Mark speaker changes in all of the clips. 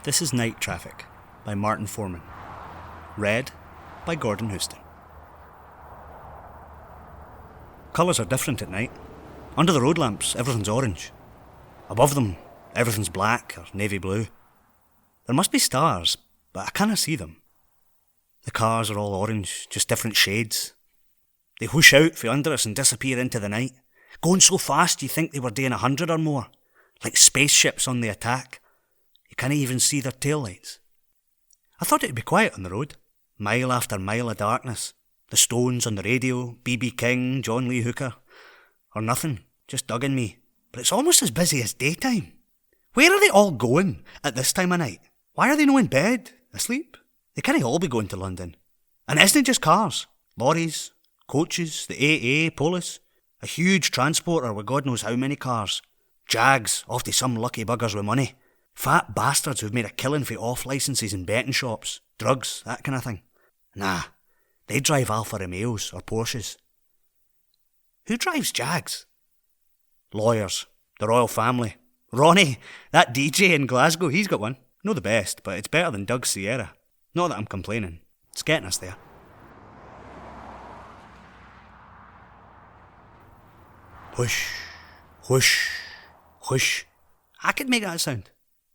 Speaker 1: This is Night Traffic by Martin Foreman. Read by Gordon Houston. Colours are different at night. Under the road lamps, everything's orange. Above them, everything's black or navy blue. There must be stars, but I can't see them. The cars are all orange, just different shades. They whoosh out from under us and disappear into the night, going so fast you think they were doing 100 or more, like spaceships on the attack. You can't even see their taillights. I thought it'd be quiet on the road, mile after mile of darkness. The Stones on the radio, B.B. King, John Lee Hooker, or nothing, just Doug and me. But it's almost as busy as daytime. Where are they all going at this time of night? Why are they not in bed, asleep? They can't all be going to London. And isn't it just cars? Lorries, coaches, the AA, Polis, a huge transporter with God knows how many cars. Jags, off to some lucky buggers with money. Fat bastards who've made a killing for off-licences in betting shops, drugs, that kind of thing. Nah, they drive Alfa Romeos or Porsches. Who drives Jags? Lawyers, the royal family. Ronnie, that DJ in Glasgow, he's got one. No the best, but it's better than Doug's Sierra. Not that I'm complaining. It's getting us there. Whoosh, whoosh, whoosh. I could make that sound.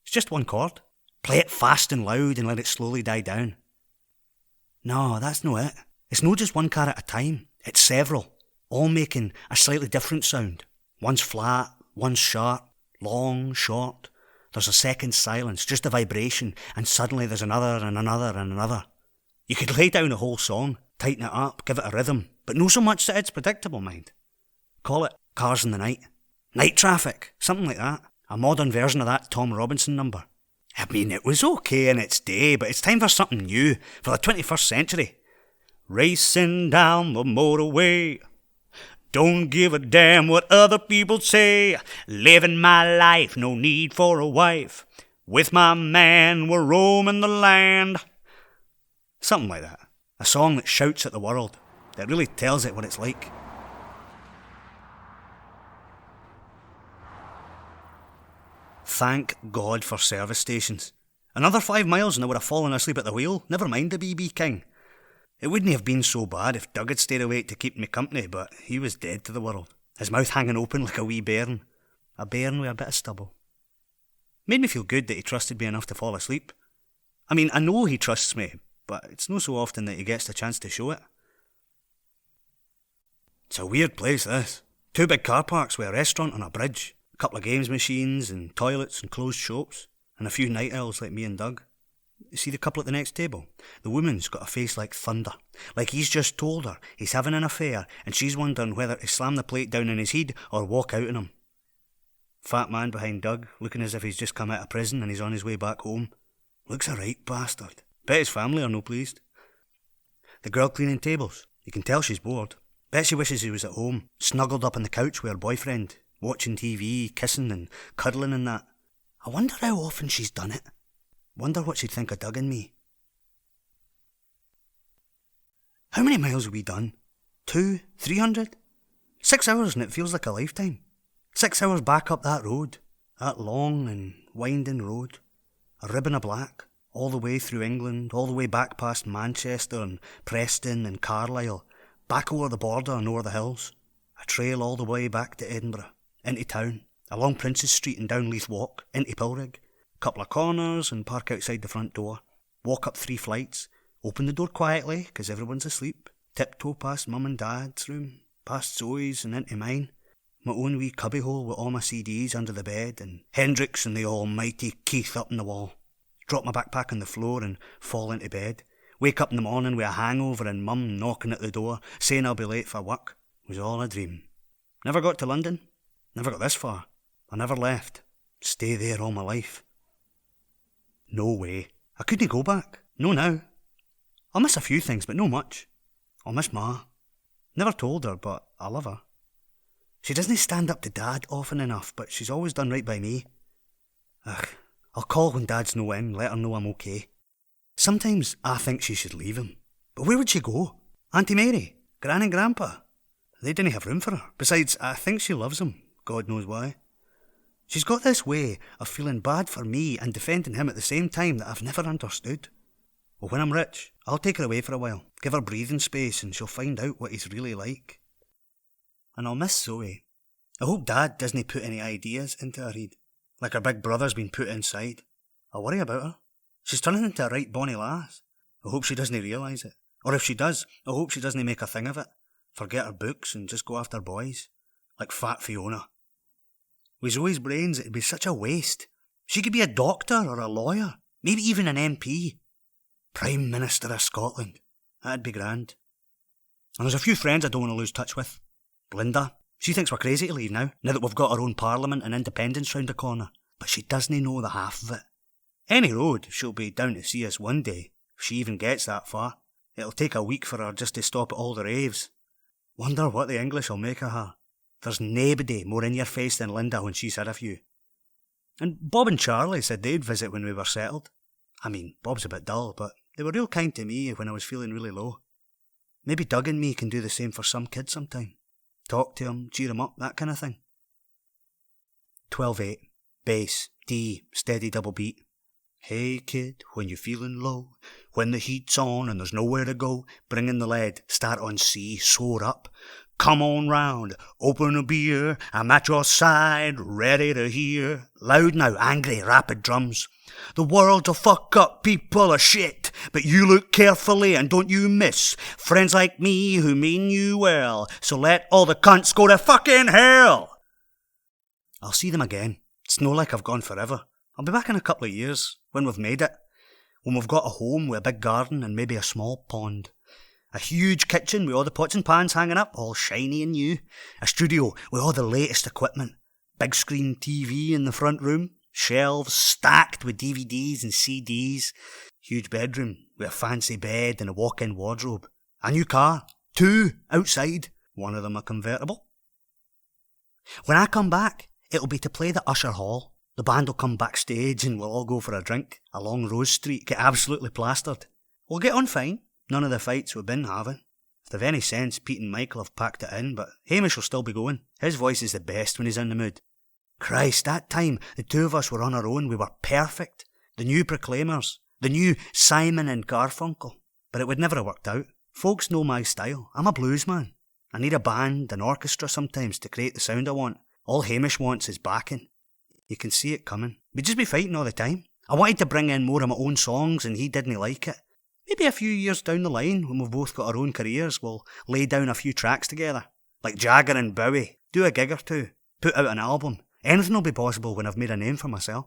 Speaker 1: It's just one chord. Play it fast and loud and let it slowly die down. No, that's no it. It's no just one car at a time. It's several, all making a slightly different sound. One's flat, one's sharp, long, short. There's a second's silence, just a vibration, and suddenly there's another and another and another. You could lay down a whole song, tighten it up, give it a rhythm, but no so much that it's predictable, mind. Call it Cars in the Night. Night Traffic, something like that. A modern version of that Tom Robinson number. I mean, it was okay in its day, but it's time for something new, for the 21st century. Racing down the motorway. Don't give a damn what other people say. Living my life, no need for a wife. With my man, we're roaming the land. Something like that. A song that shouts at the world, that really tells it what it's like. Thank God for service stations. Another 5 miles and I would have fallen asleep at the wheel, never mind the B.B. King. It wouldn't have been so bad if Doug had stayed awake to keep me company, but he was dead to the world, his mouth hanging open like a wee bairn. A bairn with a bit of stubble. Made me feel good that he trusted me enough to fall asleep. I mean, I know he trusts me, but it's not so often that he gets the chance to show it. It's a weird place, this. 2 big car parks with a restaurant and a bridge. A couple of games machines and toilets and closed shops, and a few night owls like me and Doug. You see the couple at the next table? The woman's got a face like thunder, like he's just told her he's having an affair and she's wondering whether to slam the plate down in his head or walk out on him. Fat man behind Doug, looking as if he's just come out of prison and he's on his way back home. Looks a right bastard. Bet his family are no pleased. The girl cleaning tables. You can tell she's bored. Bet she wishes he was at home, snuggled up on the couch with her boyfriend, watching TV, kissing and cuddling and that. I wonder how often she's done it. Wonder what she'd think of Doug and me. How many miles have we done? 200? 300? 6 hours and it feels like a lifetime. 6 hours back up that road. That long and winding road. A ribbon of black. All the way through England, all the way back past Manchester and Preston and Carlisle. Back over the border and over the hills. A trail all the way back to Edinburgh. Into town, along Princes Street and down Leith Walk, into Pilrig. Couple of corners and park outside the front door. Walk up 3 flights, open the door quietly, 'cause everyone's asleep. Tiptoe past Mum and Dad's room, past Zoe's and into mine. My own wee cubbyhole with all my CDs under the bed, and Hendrix and the almighty Keith up in the wall. Drop my backpack on the floor and fall into bed. Wake up in the morning with a hangover and Mum knocking at the door, saying I'll be late for work. It was all a dream. Never got to London. Never got this far. I never left. Stay there all my life. No way. I couldn't go back. No now. I'll miss a few things, but no much. I'll miss Ma. Never told her, but I love her. She doesn't stand up to Dad often enough, but she's always done right by me. Ugh, I'll call when Dad's no in, let her know I'm okay. Sometimes I think she should leave him. But where would she go? Auntie Mary? Gran and Grandpa? They didn't have room for her. Besides, I think she loves him. God knows why. She's got this way of feeling bad for me and defending him at the same time that I've never understood. Well, when I'm rich, I'll take her away for a while, give her breathing space, and she'll find out what he's really like. And I'll miss Zoe. I hope Dad doesn't put any ideas into her head, like her big brother's been put inside. I worry about her. She's turning into a right bonny lass. I hope she doesn't realise it. Or if she does, I hope she doesn't make a thing of it. Forget her books and just go after boys. Like Fat Fiona. With Zoe's brains, it'd be such a waste. She could be a doctor or a lawyer, maybe even an MP. Prime Minister of Scotland. That'd be grand. And there's a few friends I don't want to lose touch with. Linda, she thinks we're crazy to leave now that we've got our own parliament and independence round the corner. But she doesn't know the half of it. Any road, she'll be down to see us one day, if she even gets that far. It'll take a week for her just to stop at all the raves. Wonder what the English will make of her. There's nobody more in your face than Linda when she's had a few. And Bob and Charlie said they'd visit when we were settled. I mean, Bob's a bit dull, but they were real kind to me when I was feeling really low. Maybe Doug and me can do the same for some kid sometime. Talk to him, cheer him up, that kind of thing. 12/8. Bass, D, steady double beat. Hey kid, when you're feeling low, when the heat's on and there's nowhere to go, bring in the lead, start on C, soar up. Come on round, open a beer, I'm at your side, ready to hear. Loud now, angry, rapid drums. The world's a fuck up, people are shit, but you look carefully and don't you miss friends like me who mean you well, so let all the cunts go to fucking hell. I'll see them again. It's no like I've gone forever. I'll be back in a couple of years, when we've made it. When we've got a home with a big garden and maybe a small pond. A huge kitchen with all the pots and pans hanging up, all shiny and new. A studio with all the latest equipment. Big screen TV in the front room. Shelves stacked with DVDs and CDs. Huge bedroom with a fancy bed and a walk-in wardrobe. A new car. 2 outside. One of them a convertible. When I come back, it'll be to play the Usher Hall. The band will come backstage and we'll all go for a drink along Rose Street, get absolutely plastered. We'll get on fine. None of the fights we've been having. If they've any sense, Pete and Michael have packed it in, but Hamish will still be going. His voice is the best when he's in the mood. Christ, that time the two of us were on our own, we were perfect. The new Proclaimers. The new Simon and Garfunkel. But it would never have worked out. Folks know my style. I'm a blues man. I need a band, an orchestra sometimes to create the sound I want. All Hamish wants is backing. You can see it coming. We'd just be fighting all the time. I wanted to bring in more of my own songs and he didn't like it. Maybe a few years down the line, when we've both got our own careers, we'll lay down a few tracks together. Like Jagger and Bowie. Do a gig or two. Put out an album. Anything will be possible when I've made a name for myself.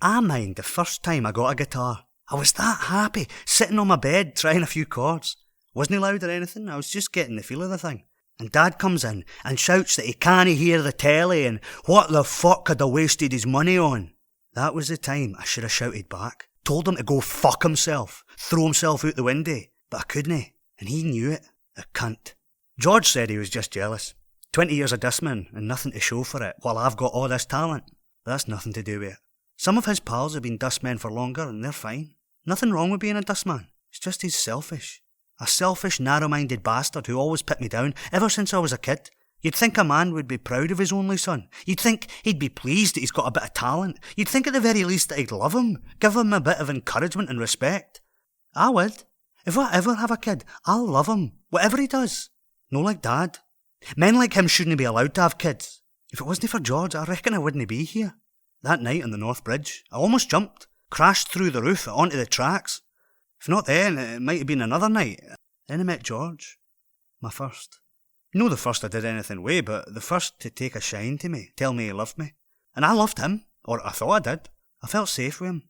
Speaker 1: I mind the first time I got a guitar. I was that happy, sitting on my bed trying a few chords. Wasn't loud or anything, I was just getting the feel of the thing. And Dad comes in and shouts that he can't hear the telly and what the fuck had I wasted his money on? That was the time I should have shouted back. Told him to go fuck himself, throw himself out the window. But I couldn't, and he knew it, the cunt. George said he was just jealous. 20 years of dustman and nothing to show for it, while I've got all this talent. But that's nothing to do with it. Some of his pals have been dustmen for longer and they're fine. Nothing wrong with being a dustman. It's just he's selfish. A selfish, narrow-minded bastard who always put me down ever since I was a kid. You'd think a man would be proud of his only son. You'd think he'd be pleased that he's got a bit of talent. You'd think at the very least that he'd love him, give him a bit of encouragement and respect. I would. If I ever have a kid, I'll love him, whatever he does. No like Dad. Men like him shouldn't be allowed to have kids. If it wasn't for George, I reckon I wouldn't be here. That night on the North Bridge, I almost jumped, crashed through the roof onto the tracks. If not then, it might have been another night. Then I met George. My first. No the first I did anything with, but the first to take a shine to me, tell me he loved me. And I loved him, or I thought I did. I felt safe with him.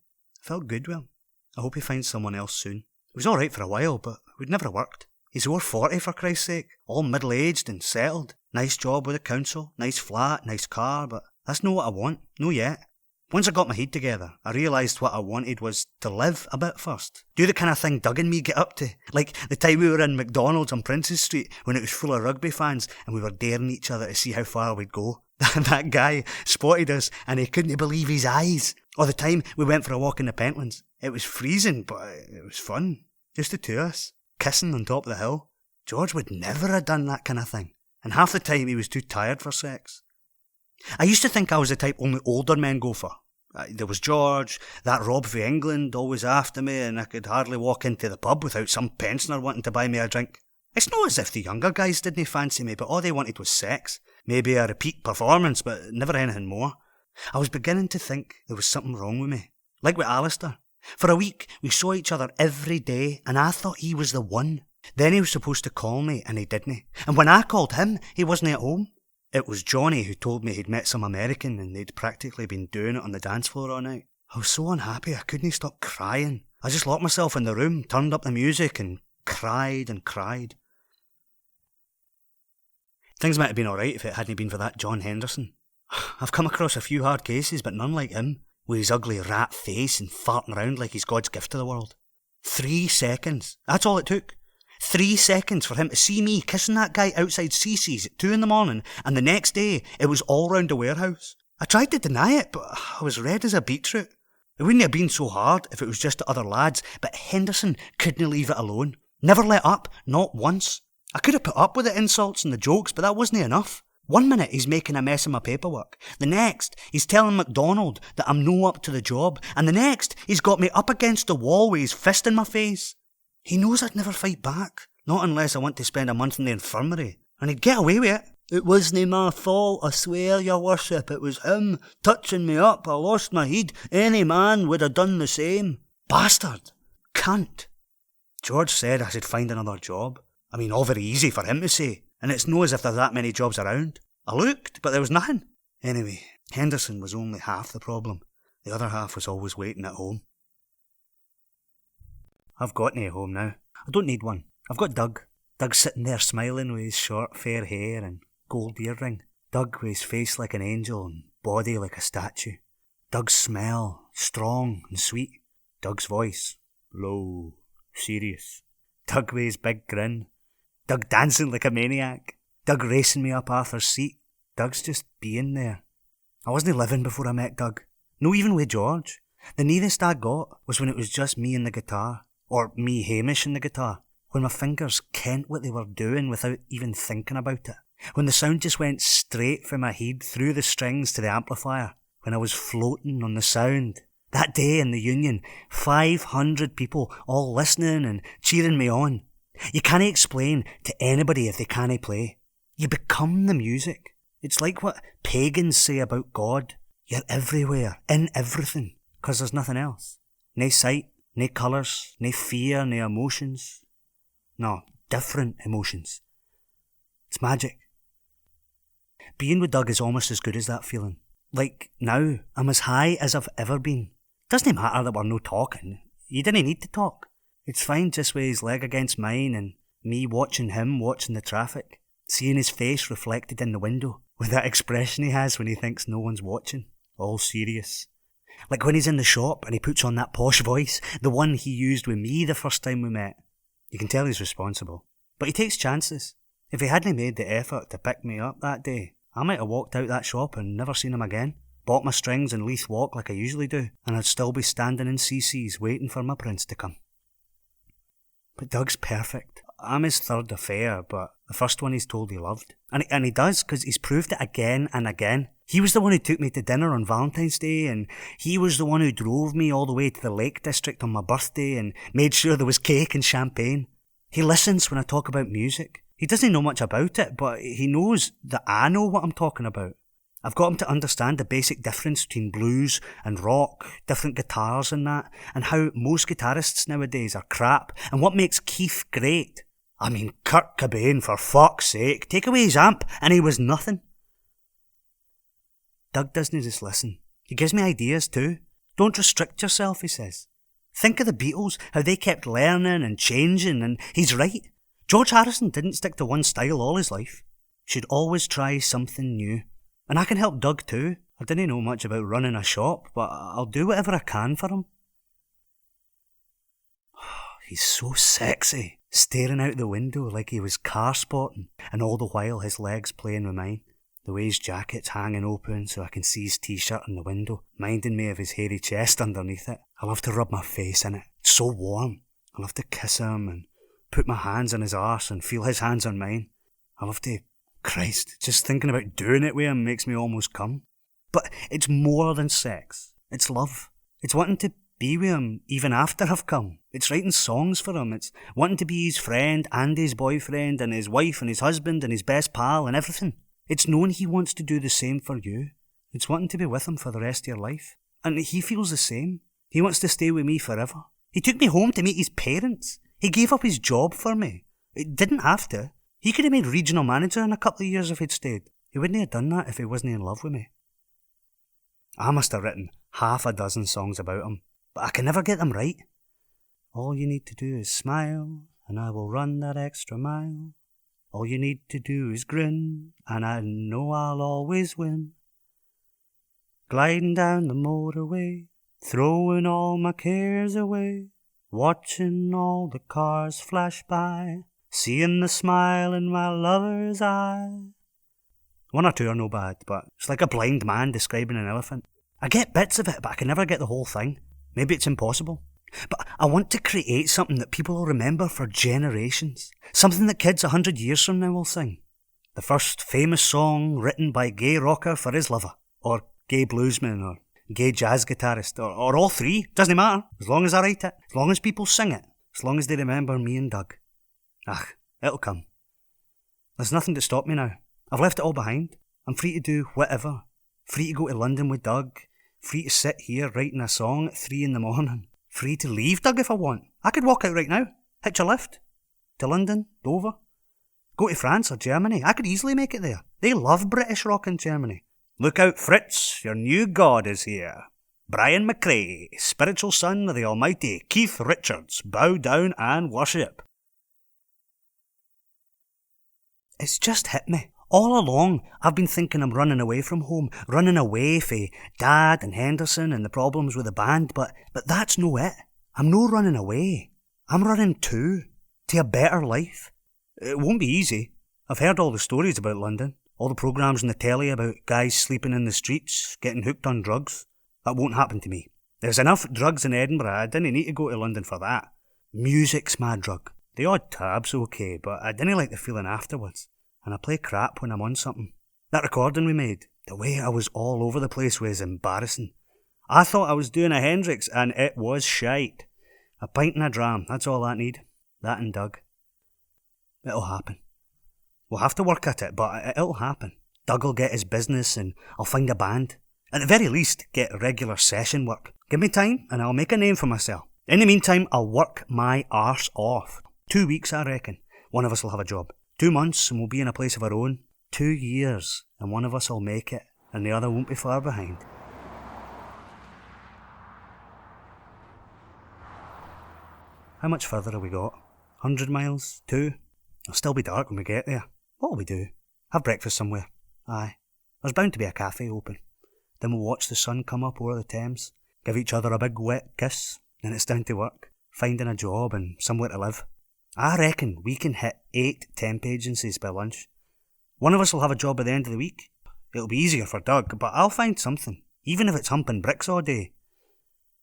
Speaker 1: I felt good with him. I hope he finds someone else soon. It was alright for a while, but it would never worked. He's over 40 for Christ's sake, all middle-aged and settled. Nice job with the council, nice flat, nice car, but that's not what I want, no yet. Once I got my head together, I realised what I wanted was to live a bit first. Do the kind of thing Doug and me get up to. Like the time we were in McDonald's on Princes Street when it was full of rugby fans and we were daring each other to see how far we'd go. That guy spotted us and he couldn't believe his eyes. Or the time we went for a walk in the Pentlands. It was freezing, but it was fun. Just the two of us, kissing on top of the hill. George would never have done that kind of thing. And half the time he was too tired for sex. I used to think I was the type only older men go for. There was George, that Rob from England, always after me, and I could hardly walk into the pub without some pensioner wanting to buy me a drink. It's not as if the younger guys didn't fancy me, but all they wanted was sex. Maybe a repeat performance, but never anything more. I was beginning to think there was something wrong with me. Like with Alistair. For a week, we saw each other every day, and I thought he was the one. Then he was supposed to call me, and he didn't. And when I called him, he wasn't at home. It was Johnny who told me he'd met some American, and they'd practically been doing it on the dance floor all night. I was so unhappy I couldn't stop crying. I just locked myself in the room, turned up the music, and cried and cried. Things might have been alright if it hadn't been for that John Henderson. I've come across a few hard cases, but none like him, with his ugly rat face and farting around like he's God's gift to the world. 3 seconds. That's all it took. 3 seconds for him to see me kissing that guy outside CC's at 2 a.m, and the next day it was all round the warehouse. I tried to deny it, but I was red as a beetroot. It wouldn't have been so hard if it was just the other lads, but Henderson couldn't leave it alone. Never let up, not once. I could have put up with the insults and the jokes, but that wasn't enough. One minute he's making a mess of my paperwork. The next, he's telling McDonald that I'm no up to the job. And the next, he's got me up against the wall with his fist in my face. He knows I'd never fight back. Not unless I want to spend a month in the infirmary. And he'd get away with it. It wasn't my fault, I swear, your worship. It was him touching me up. I lost my heed. Any man would have done the same. Bastard. Cunt. George said I should find another job. I mean, all very easy for him to say. And it's no as if there's that many jobs around. I looked, but there was nothing. Anyway, Henderson was only half the problem. The other half was always waiting at home. I've got no home now. I don't need one. I've got Doug. Doug's sitting there smiling with his short fair hair and gold earring. Doug with his face like an angel and body like a statue. Doug's smell, strong and sweet. Doug's voice, low, serious. Doug with his big grin. Doug dancing like a maniac. Doug racing me up Arthur's seat. Doug's just being there. I wasn't living before I met Doug. No, even with George. The nearest I got was when it was just me and the guitar. Or me, Hamish, and the guitar. When my fingers kent what they were doing without even thinking about it. When the sound just went straight from my head through the strings to the amplifier. When I was floating on the sound. That day in the Union, 500 people all listening and cheering me on. You can't explain to anybody if they can't play. You become the music. It's like what pagans say about God. You're everywhere, in everything, 'cause there's nothing else. No sight, no colours, no fear, no emotions. No, different emotions. It's magic. Being with Doug is almost as good as that feeling. Like now, I'm as high as I've ever been. Doesn't matter that we're no talking. You didn't need to talk. It's fine just with his leg against mine and me watching him watching the traffic, seeing his face reflected in the window with that expression he has when he thinks no one's watching, all serious. Like when he's in the shop and he puts on that posh voice, the one he used with me the first time we met. You can tell he's responsible, but he takes chances. If he hadn't made the effort to pick me up that day, I might have walked out that shop and never seen him again. Bought my strings and Leith Walk like I usually do, and I'd still be standing in CC's waiting for my prince to come. But Doug's perfect. I'm his third affair, but the first one he's told he loved. And he does, because he's proved it again and again. He was the one who took me to dinner on Valentine's Day, and he was the one who drove me all the way to the Lake District on my birthday and made sure there was cake and champagne. He listens when I talk about music. He doesn't know much about it, but he knows that I know what I'm talking about. I've got him to understand the basic difference between blues and rock, different guitars and that, and how most guitarists nowadays are crap, and what makes Keith great. I mean, Kurt Cobain, for fuck's sake, take away his amp and he was nothing. Doug doesn't just listen. He gives me ideas too. Don't restrict yourself, he says. Think of the Beatles, how they kept learning and changing, and he's right. George Harrison didn't stick to one style all his life. Should always try something new. And I can help Doug too. I didn't know much about running a shop, but I'll do whatever I can for him. He's so sexy, staring out the window like he was car spotting, and all the while his legs playing with mine. The way his jacket's hanging open so I can see his t-shirt in the window, minding me of his hairy chest underneath it. I love to rub my face in it. It's so warm. I love to kiss him and put my hands on his arse and feel his hands on mine. I love to Christ, just thinking about doing it with him makes me almost come. But it's more than sex. It's love. It's wanting to be with him even after I've come. It's writing songs for him. It's wanting to be his friend and his boyfriend and his wife and his husband and his best pal and everything. It's knowing he wants to do the same for you. It's wanting to be with him for the rest of your life. And he feels the same. He wants to stay with me forever. He took me home to meet his parents. He gave up his job for me. He didn't have to. He could have made regional manager in a couple of years if he'd stayed. He wouldn't have done that if he wasn't in love with me. I must have written half a dozen songs about him, but I can never get them right. All you need to do is smile, and I will run that extra mile. All you need to do is grin, and I know I'll always win. Gliding down the motorway, throwing all my cares away, watching all the cars flash by, seeing the smile in my lover's eye. One or two are no bad, but it's like a blind man describing an elephant. I get bits of it, but I can never get the whole thing. Maybe it's impossible. But I want to create something that people will remember for generations. Something that kids 100 years from now will sing. The first famous song written by a gay rocker for his lover, or gay bluesman, or gay jazz guitarist, or all three. Doesn't matter, as long as I write it, as long as people sing it, as long as they remember me and Doug. It'll come. There's nothing to stop me now. I've left it all behind. I'm free to do whatever. Free to go to London with Doug. Free to sit here writing a song at 3 a.m. Free to leave Doug if I want. I could walk out right now. Hitch a lift. To London, Dover. Go to France or Germany. I could easily make it there. They love British rock in Germany. Look out, Fritz. Your new god is here. Brian McRae, spiritual son of the almighty Keith Richards. Bow down and worship. It's just hit me. All along, I've been thinking I'm running away from home, running away from Dad and Henderson and the problems with the band, but that's no it. I'm no running away. I'm running to a better life. It won't be easy. I've heard all the stories about London, all the programmes on the telly about guys sleeping in the streets, getting hooked on drugs. That won't happen to me. There's enough drugs in Edinburgh, I didn't need to go to London for that. Music's my drug. The odd tab's okay, but I didn't like the feeling afterwards. And I play crap when I'm on something. That recording we made, the way I was all over the place was embarrassing. I thought I was doing a Hendrix and it was shite. A pint and a dram, that's all I need. That and Doug. It'll happen. We'll have to work at it, but it'll happen. Doug will get his business and I'll find a band. At the very least, get regular session work. Give me time and I'll make a name for myself. In the meantime, I'll work my arse off. 2 weeks, I reckon. One of us will have a job. 2 months and we'll be in a place of our own. 2 years and one of us will make it and the other won't be far behind. How much further have we got? 100 miles? 2? It'll still be dark when we get there. What'll we do? Have breakfast somewhere? Aye. There's bound to be a cafe open. Then we'll watch the sun come up over the Thames, give each other a big wet kiss, then it's down to work, finding a job and somewhere to live. I reckon we can hit 8 temp agencies by lunch. One of us will have a job by the end of the week. It'll be easier for Doug, but I'll find something, even if it's humping bricks all day.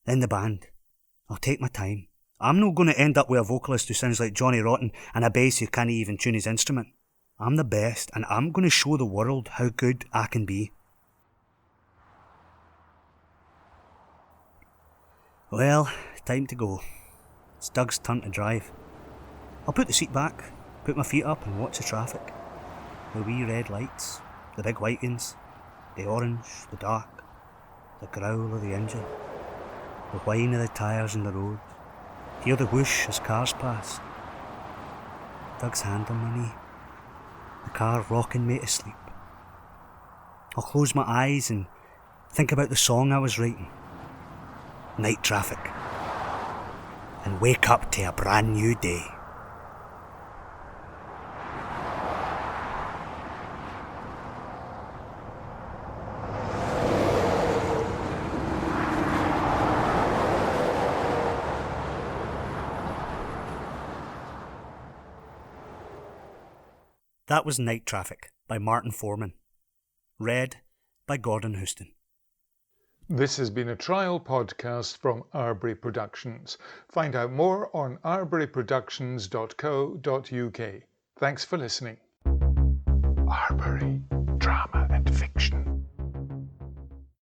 Speaker 1: Then the band. I'll take my time. I'm not going to end up with a vocalist who sounds like Johnny Rotten and a bass who can't even tune his instrument. I'm the best, and I'm going to show the world how good I can be. Well, time to go. It's Doug's turn to drive. I'll put the seat back, put my feet up and watch the traffic. The wee red lights, the big white ones, the orange, the dark, the growl of the engine, the whine of the tyres on the road. Hear the whoosh as cars pass. Doug's hand on my knee, the car rocking me to sleep. I'll close my eyes and think about the song I was writing, Night Traffic, and wake up to a brand new day. That was Night Traffic by Martin Foreman. Read by Gordon Houston.
Speaker 2: This has been a trial podcast from Arbury Productions. Find out more on arburyproductions.co.uk. Thanks for listening.